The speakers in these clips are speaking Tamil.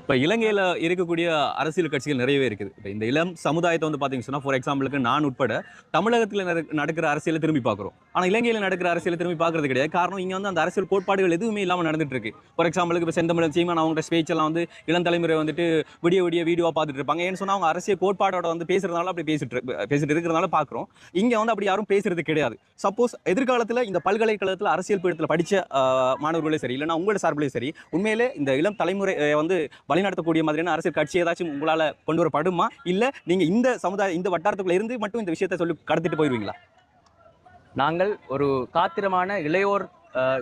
இப்போ இலங்கையில் இருக்கக்கூடிய அரசியல் கட்சிகள் நிறையவே இருக்குது. இப்போ இந்த இளம் சமுதாயத்தை வந்து பார்த்தீங்கன்னு சொன்னால், ஃபார் எக்ஸாம்பிளுக்கு நான் உட்பட தமிழகத்தில் நடக்கிற அரசியலை திரும்பி பார்க்குறோம். ஆனால் இலங்கையில் நடக்கிற அரசியலை திரும்பி பார்க்கறது கிடையாது. காரணம் இங்கே வந்து அந்த அரசியல் கோட்பாடுகள் எதுவுமே இல்லாமல் நடந்துட்டு இருக்கு. ஃபார் எக்ஸாம்பிளுக்கு இப்போ செந்தமிழன் சீமான் அவங்களோட ஸ்பீச் எல்லாம் வந்து இளம் தலைமுறை வந்துட்டு விடிய விடிய வீடியோவாக பார்த்துட்டு இருப்பாங்க. ஏன்னு சொன்னால் அவங்க அரசியல் கோட்பாடோட வந்து பேசுறதுனால அப்படி பேசிட்டு இருக்கிறதுனால பார்க்குறோம். இங்கே வந்து அப்படி யாரும் பேசுறது கிடையாது. சப்போஸ் எதிர்காலத்தில் இந்த பல்கலைக்கழகத்தில் அரசியல் பீடத்தில் படித்த மாணவர்களே சரி, இல்லைன்னா உங்களோட சார்பிலே சரி, உண்மையிலே இந்த இளம் தலைமுறை வந்து வழிநடத்தக்கூடிய மாதிரியான அரசியல் கட்சி ஏதாச்சும் உங்களால கொண்டு வரப்படுமா, இல்ல நீங்க இந்த சமுதாய இந்த வட்டாரத்துக்குள்ள இருந்து மட்டும் இந்த விஷயத்தை சொல்லி கடத்திட்டு போயிருவீங்களா? நாங்கள் ஒரு காத்திரமான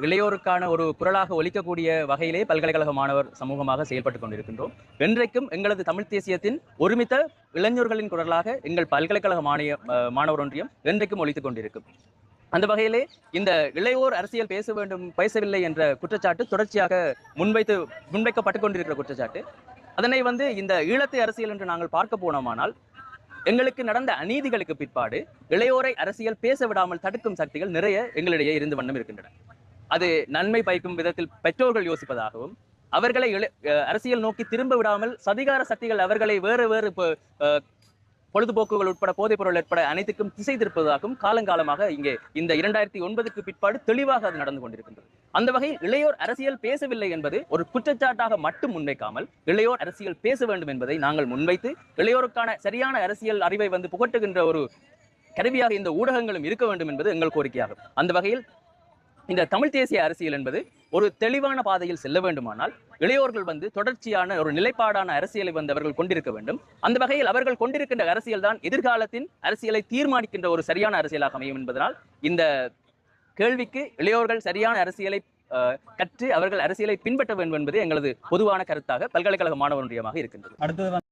இளையோருக்கான ஒரு குரலாக ஒலிக்கக்கூடிய வகையிலே பல்கலைக்கழக மாணவர் சமூகமாக செயல்பட்டுக் கொண்டிருக்கின்றோம். என்றைக்கும் எங்களது தமிழ் தேசியத்தின் ஒருமித்த இளைஞர்களின் குரலாக எங்கள் பல்கலைக்கழக மாணவர் ஒன்றியம் என்றைக்கும் ஒலித்துக் கொண்டிருக்கும். அந்த வகையிலே இந்த இளையோர் அரசியல் பேசவில்லை என்ற குற்றச்சாட்டு தொடர்ச்சியாக முன்வைக்கப்பட்டுக் கொண்டிருக்கிற குற்றச்சாட்டு. அதனை வந்து இந்த ஈழத்து அரசியல் என்று நாங்கள் பார்க்க போனோமானால், எங்களுக்கு நடந்த அநீதிகளுக்கு பிற்பாடு இளையோரை அரசியல் பேச விடாமல் தடுக்கும் சக்திகள் நிறைய எங்களிடையே இருந்து வண்ணம் இருக்கின்றன. அது நன்மை பயக்கும் விதத்தில் பெற்றோர்கள் யோசிப்பதாகவும், அவர்களை அரசியல் நோக்கி திரும்ப விடாமல் சதிகார சக்திகள் அவர்களை வேறு பொழுதுபோக்குகள் உட்பட போதைப் பொருள் உட்பட அனைத்துக்கும் திசை திருப்பதாகவும் காலங்காலமாக இங்கே இந்த 2009க்கு பிற்பாடு தெளிவாக அது நடந்து கொண்டிருக்கின்றது. அந்த வகையில் இளையோர் அரசியல் பேசவில்லை என்பது ஒரு குற்றச்சாட்டாக மட்டும் முன்வைக்காமல், இளையோர் அரசியல் பேச வேண்டும் என்பதை நாங்கள் முன்வைத்து, இளையோருக்கான சரியான அரசியல் அறிவை வந்து புகட்டுகின்ற ஒரு கருவியாக இந்த ஊடகங்களும் இருக்க வேண்டும் என்பது எங்கள் கோரிக்கையாகும். அந்த வகையில் இந்த தமிழ் தேசிய அரசியல் என்பது ஒரு தெளிவான பாதையில் செல்ல வேண்டுமானால் இளையோர்கள் வந்து தொடர்ச்சியான ஒரு நிலைப்பாடான அரசியலை வந்து அவர்கள் கொண்டிருக்க வேண்டும். அந்த வகையில் அவர்கள் கொண்டிருக்கின்ற அரசியல் தான் எதிர்காலத்தின் அரசியலை தீர்மானிக்கின்ற ஒரு சரியான அரசியலாக அமையும் என்பதனால் இந்த கேள்விக்கு இளையோர்கள் சரியான அரசியலை கற்று அவர்கள் அரசியலை பின்பற்ற வேண்டும் என்பது எங்களது பொதுவான கருத்தாக பல்கலைக்கழக மாணவர் ஒன்றியமாக இருக்கின்றது.